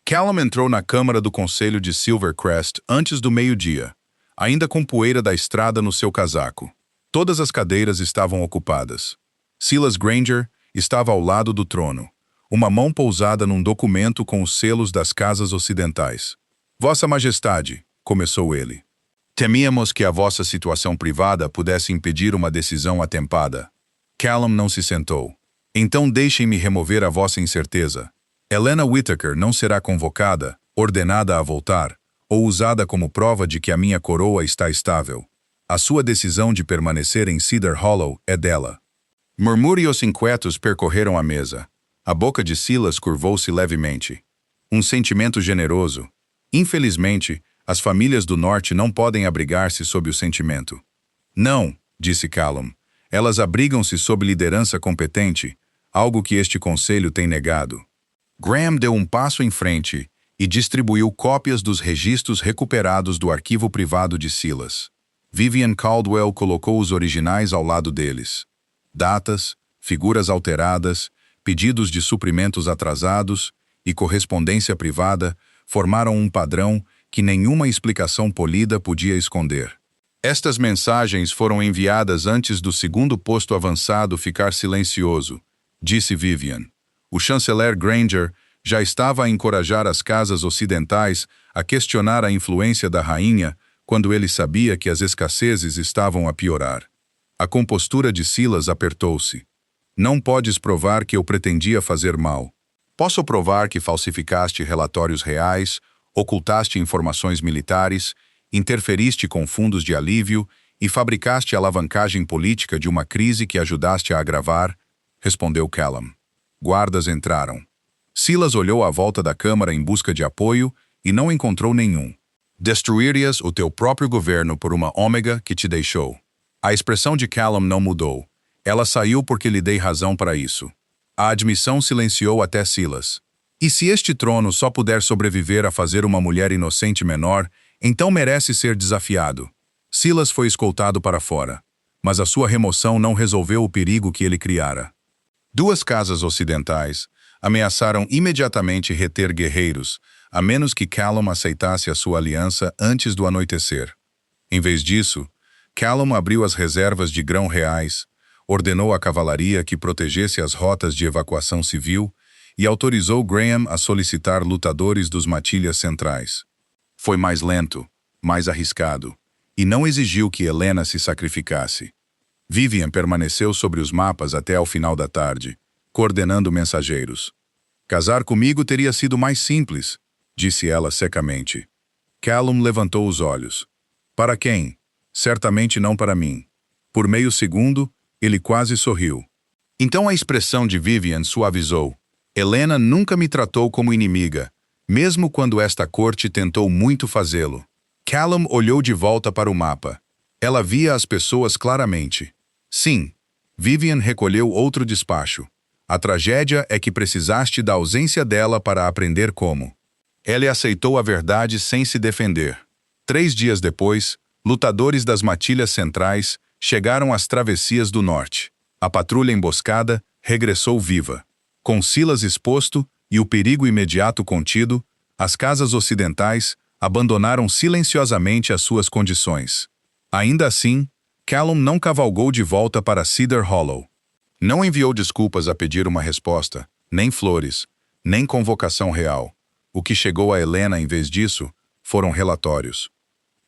Callum entrou na câmara do conselho de Silvercrest antes do meio-dia, ainda com poeira da estrada no seu casaco. Todas as cadeiras estavam ocupadas. Silas Granger estava ao lado do trono, uma mão pousada num documento com os selos das casas ocidentais. Vossa Majestade, começou ele. Temíamos que a vossa situação privada pudesse impedir uma decisão atempada. Callum não se sentou. Então deixem-me remover a vossa incerteza. Helena Whittaker não será convocada, ordenada a voltar, ou usada como prova de que a minha coroa está estável. A sua decisão de permanecer em Cedar Hollow é dela. Murmúrios inquietos percorreram a mesa. A boca de Silas curvou-se levemente. Um sentimento generoso. Infelizmente, As famílias do norte não podem abrigar-se sob o sentimento. Não, disse Callum. Elas abrigam-se sob liderança competente, algo que este conselho tem negado. Graham deu um passo em frente e distribuiu cópias dos registros recuperados do arquivo privado de Silas. Vivian Caldwell colocou os originais ao lado deles. Datas, figuras alteradas, pedidos de suprimentos atrasados e correspondência privada formaram um padrão que nenhuma explicação polida podia esconder. Estas mensagens foram enviadas antes do segundo posto avançado ficar silencioso, disse Vivian. O chanceler Granger já estava a encorajar as casas ocidentais a questionar a influência da rainha quando ele sabia que as escassezes estavam a piorar. A compostura de Silas apertou-se. Não podes provar que eu pretendia fazer mal. Posso provar que falsificaste relatórios reais, ocultaste informações militares, interferiste com fundos de alívio e fabricaste a alavancagem política de uma crise que ajudaste a agravar, respondeu Callum. Guardas entraram. Silas olhou à volta da câmara em busca de apoio e não encontrou nenhum. Destruirias o teu próprio governo por uma ômega que te deixou. A expressão de Callum não mudou. Ela saiu porque lhe dei razão para isso. A admissão silenciou até Silas. E se este trono só puder sobreviver a fazer uma mulher inocente menor, então merece ser desafiado. Silas foi escoltado para fora, mas a sua remoção não resolveu o perigo que ele criara. Duas casas ocidentais ameaçaram imediatamente reter guerreiros, a menos que Callum aceitasse a sua aliança antes do anoitecer. Em vez disso, Callum abriu as reservas de grão reais, ordenou à cavalaria que protegesse as rotas de evacuação civil e autorizou Graham a solicitar lutadores dos matilhas centrais. Foi mais lento, mais arriscado, e não exigiu que Helena se sacrificasse. Vivian permaneceu sobre os mapas até ao final da tarde, coordenando mensageiros. Casar comigo teria sido mais simples, disse ela secamente. Callum levantou os olhos. Para quem? Certamente não para mim. Por meio segundo, ele quase sorriu. Então a expressão de Vivian suavizou. Helena nunca me tratou como inimiga, mesmo quando esta corte tentou muito fazê-lo. Callum olhou de volta para o mapa. Ela via as pessoas claramente. Sim, Vivian recolheu outro despacho. A tragédia é que precisaste da ausência dela para aprender como. Ela aceitou a verdade sem se defender. 3 dias depois, lutadores das matilhas centrais chegaram às travessias do norte. A patrulha emboscada regressou viva. Com Silas exposto e o perigo imediato contido, as casas ocidentais abandonaram silenciosamente as suas condições. Ainda assim, Callum não cavalgou de volta para Cedar Hollow. Não enviou desculpas a pedir uma resposta, nem flores, nem convocação real. O que chegou a Helena em vez disso foram relatórios.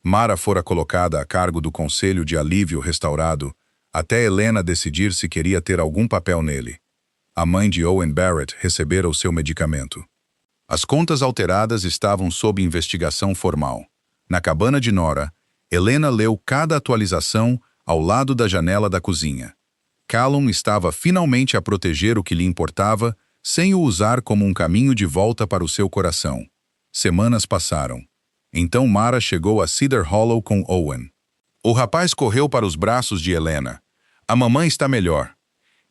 Mara fora colocada a cargo do Conselho de Alívio Restaurado, até Helena decidir se queria ter algum papel nele. A mãe de Owen Barrett recebera o seu medicamento. As contas alteradas estavam sob investigação formal. Na cabana de Nora, Helena leu cada atualização ao lado da janela da cozinha. Callum estava finalmente a proteger o que lhe importava, sem o usar como um caminho de volta para o seu coração. Semanas passaram. Então Mara chegou a Cedar Hollow com Owen. O rapaz correu para os braços de Helena. A mamãe está melhor.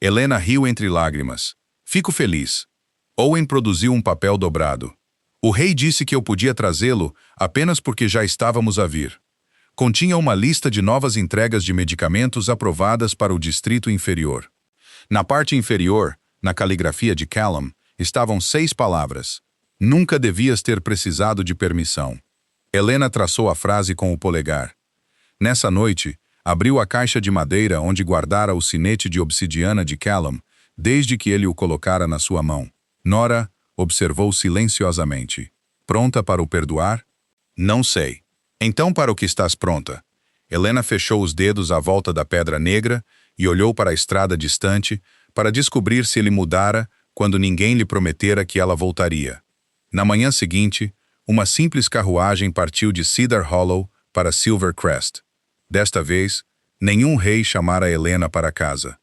Helena riu entre lágrimas. Fico feliz. Owen produziu um papel dobrado. O rei disse que eu podia trazê-lo apenas porque já estávamos a vir. Continha uma lista de novas entregas de medicamentos aprovadas para o distrito inferior. Na parte inferior, na caligrafia de Callum, estavam 6 palavras. Nunca devias ter precisado de permissão. Helena traçou a frase com o polegar. Nessa noite, abriu a caixa de madeira onde guardara o sinete de obsidiana de Callum, desde que ele o colocara na sua mão. Nora observou silenciosamente. Pronta para o perdoar? Não sei. Então para o que estás pronta? Helena fechou os dedos à volta da pedra negra e olhou para a estrada distante para descobrir se ele mudara quando ninguém lhe prometera que ela voltaria. Na manhã seguinte, uma simples carruagem partiu de Cedar Hollow para Silvercrest. Desta vez, nenhum rei chamara Helena para casa.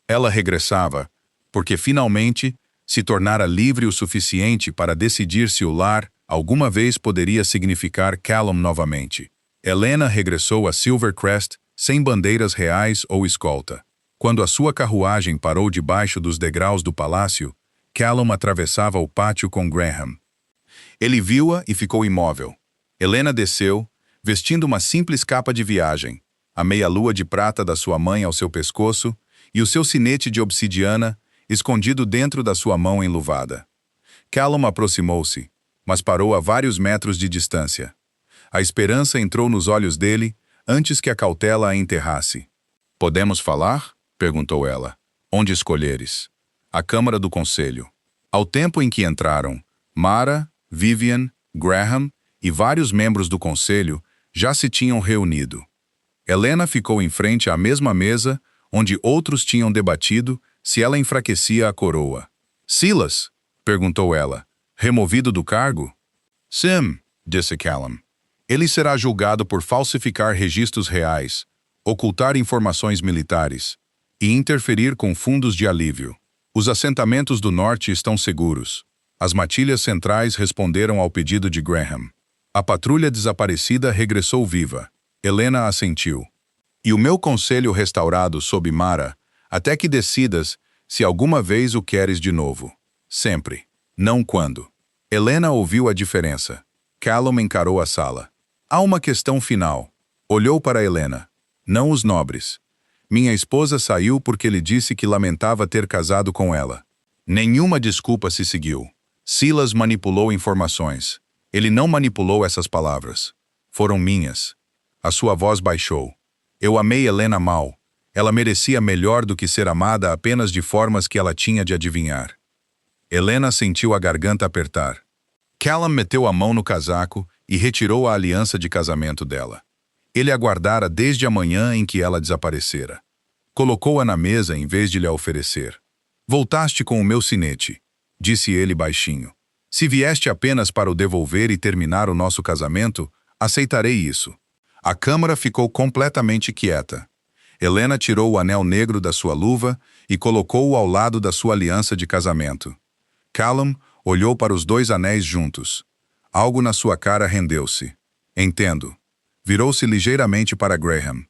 Ela regressava, porque finalmente se tornara livre o suficiente para decidir se o lar alguma vez poderia significar Callum novamente. Helena regressou a Silvercrest sem bandeiras reais ou escolta. Quando a sua carruagem parou debaixo dos degraus do palácio, Callum atravessava o pátio com Graham. Ele viu-a e ficou imóvel. Helena desceu, vestindo uma simples capa de viagem, a meia-lua de prata da sua mãe ao seu pescoço e o seu sinete de obsidiana escondido dentro da sua mão enluvada. Callum aproximou-se, mas parou a vários metros de distância. A esperança entrou nos olhos dele antes que a cautela a enterrasse. "Podemos falar?" perguntou ela. "Onde escolheres?" "A Câmara do Conselho." Ao tempo em que entraram, Mara, Vivian, Graham e vários membros do conselho já se tinham reunido. Helena ficou em frente à mesma mesa onde outros tinham debatido se ela enfraquecia a coroa. "Silas?" perguntou ela. "Removido do cargo?" "Sim", disse Callum. "Ele será julgado por falsificar registros reais, ocultar informações militares e interferir com fundos de alívio. Os assentamentos do norte estão seguros." As matilhas centrais responderam ao pedido de Graham. A patrulha desaparecida regressou viva. Helena assentiu. "E o meu conselho restaurado sob Mara, até que decidas se alguma vez o queres de novo. Sempre. Não quando." Helena ouviu a diferença. Callum encarou a sala. "Há uma questão final." Olhou para Helena. "Não os nobres. Minha esposa saiu porque lhe disse que lamentava ter casado com ela." Nenhuma desculpa se seguiu. Silas manipulou informações. Ele não manipulou essas palavras. Foram minhas. A sua voz baixou. "Eu amei Helena mal. Ela merecia melhor do que ser amada apenas de formas que ela tinha de adivinhar." Helena sentiu a garganta apertar. Callum meteu a mão no casaco e retirou a aliança de casamento dela. Ele aguardara desde a manhã em que ela desaparecera. Colocou-a na mesa em vez de lhe a oferecer. "Voltaste com o meu sinete", disse ele baixinho. "Se vieste apenas para o devolver e terminar o nosso casamento, aceitarei isso." A câmara ficou completamente quieta. Helena tirou o anel negro da sua luva e colocou-o ao lado da sua aliança de casamento. Callum olhou para os dois anéis juntos. Algo na sua cara rendeu-se. "Entendo." Virou-se ligeiramente para Graham.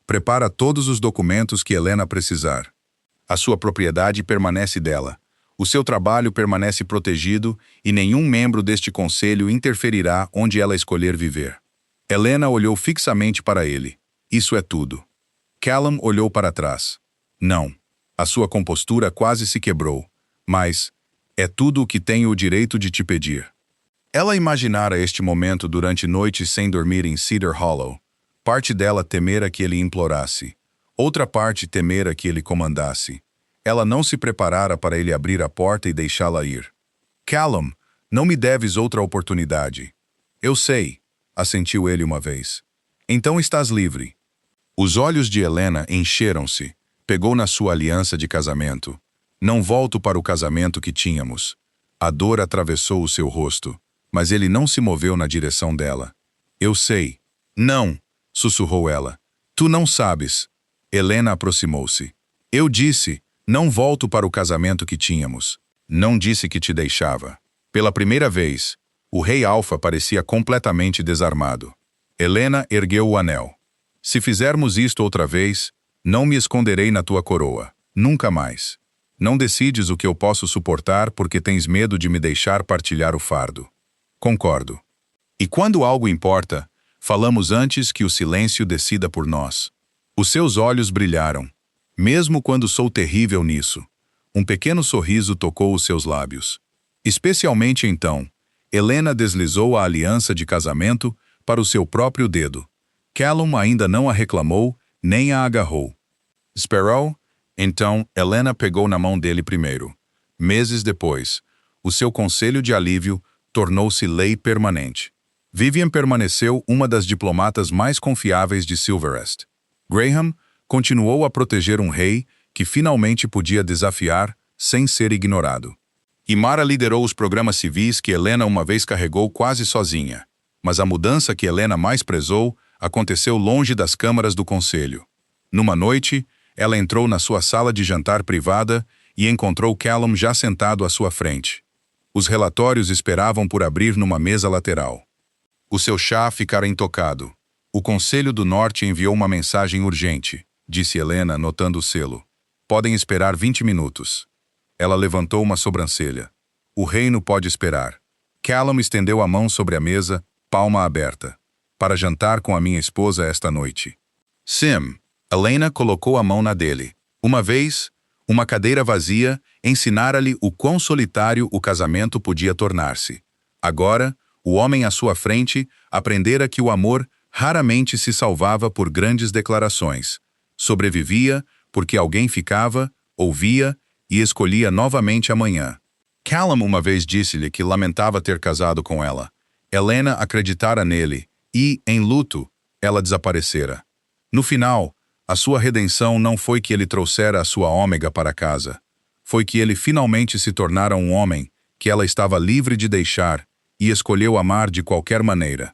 "Prepara todos os documentos que Helena precisar. A sua propriedade permanece dela. O seu trabalho permanece protegido e nenhum membro deste conselho interferirá onde ela escolher viver." Helena olhou fixamente para ele. "Isso é tudo." Callum olhou para trás. "Não." A sua compostura quase se quebrou. "Mas é tudo o que tenho o direito de te pedir." Ela imaginara este momento durante noites sem dormir em Cedar Hollow. Parte dela temera que ele implorasse. Outra parte temera que ele comandasse. Ela não se preparara para ele abrir a porta e deixá-la ir. "Callum, não me deves outra oportunidade." "Eu sei", assentiu ele uma vez. "Então estás livre." Os olhos de Helena encheram-se. Pegou na sua aliança de casamento. "Não volto para o casamento que tínhamos." A dor atravessou o seu rosto, mas ele não se moveu na direção dela. "Eu sei." "Não", sussurrou ela. "Tu não sabes." Helena aproximou-se. "Eu disse, não volto para o casamento que tínhamos. Não disse que te deixava." Pela primeira vez, o rei Alfa parecia completamente desarmado. Helena ergueu o anel. "Se fizermos isto outra vez, não me esconderei na tua coroa. Nunca mais. Não decides o que eu posso suportar porque tens medo de me deixar partilhar o fardo." "Concordo." "E quando algo importa, falamos antes que o silêncio decida por nós." Os seus olhos brilharam. "Mesmo quando sou terrível nisso." Um pequeno sorriso tocou os seus lábios. Especialmente então, Helena deslizou a aliança de casamento para o seu próprio dedo. Callum ainda não a reclamou, nem a agarrou. "Esperou?" Então, Helena pegou na mão dele primeiro. Meses depois, o seu conselho de alívio tornou-se lei permanente. Vivian permaneceu uma das diplomatas mais confiáveis de Silverest. Graham continuou a proteger um rei que finalmente podia desafiar sem ser ignorado. E Mara liderou os programas civis que Helena uma vez carregou quase sozinha. Mas a mudança que Helena mais prezou aconteceu longe das câmaras do conselho. Numa noite, ela entrou na sua sala de jantar privada e encontrou Callum já sentado à sua frente. Os relatórios esperavam por abrir numa mesa lateral. O seu chá ficara intocado. O Conselho do Norte enviou uma mensagem urgente, disse Helena, notando o selo. Podem esperar 20 minutos. Ela levantou uma sobrancelha. O reino pode esperar. Callum estendeu a mão sobre a mesa, palma aberta. Para jantar com a minha esposa esta noite. Sim. Helena colocou a mão na dele. Uma vez, uma cadeira vazia ensinara-lhe o quão solitário o casamento podia tornar-se. Agora, o homem à sua frente aprendera que o amor raramente se salvava por grandes declarações. Sobrevivia porque alguém ficava, ouvia e escolhia novamente amanhã. Callum uma vez disse-lhe que lamentava ter casado com ela. Helena acreditara nele e, em luto, ela desaparecera. No final, a sua redenção não foi que ele trouxera a sua ômega para casa. Foi que ele finalmente se tornara um homem que ela estava livre de deixar e escolheu amar de qualquer maneira.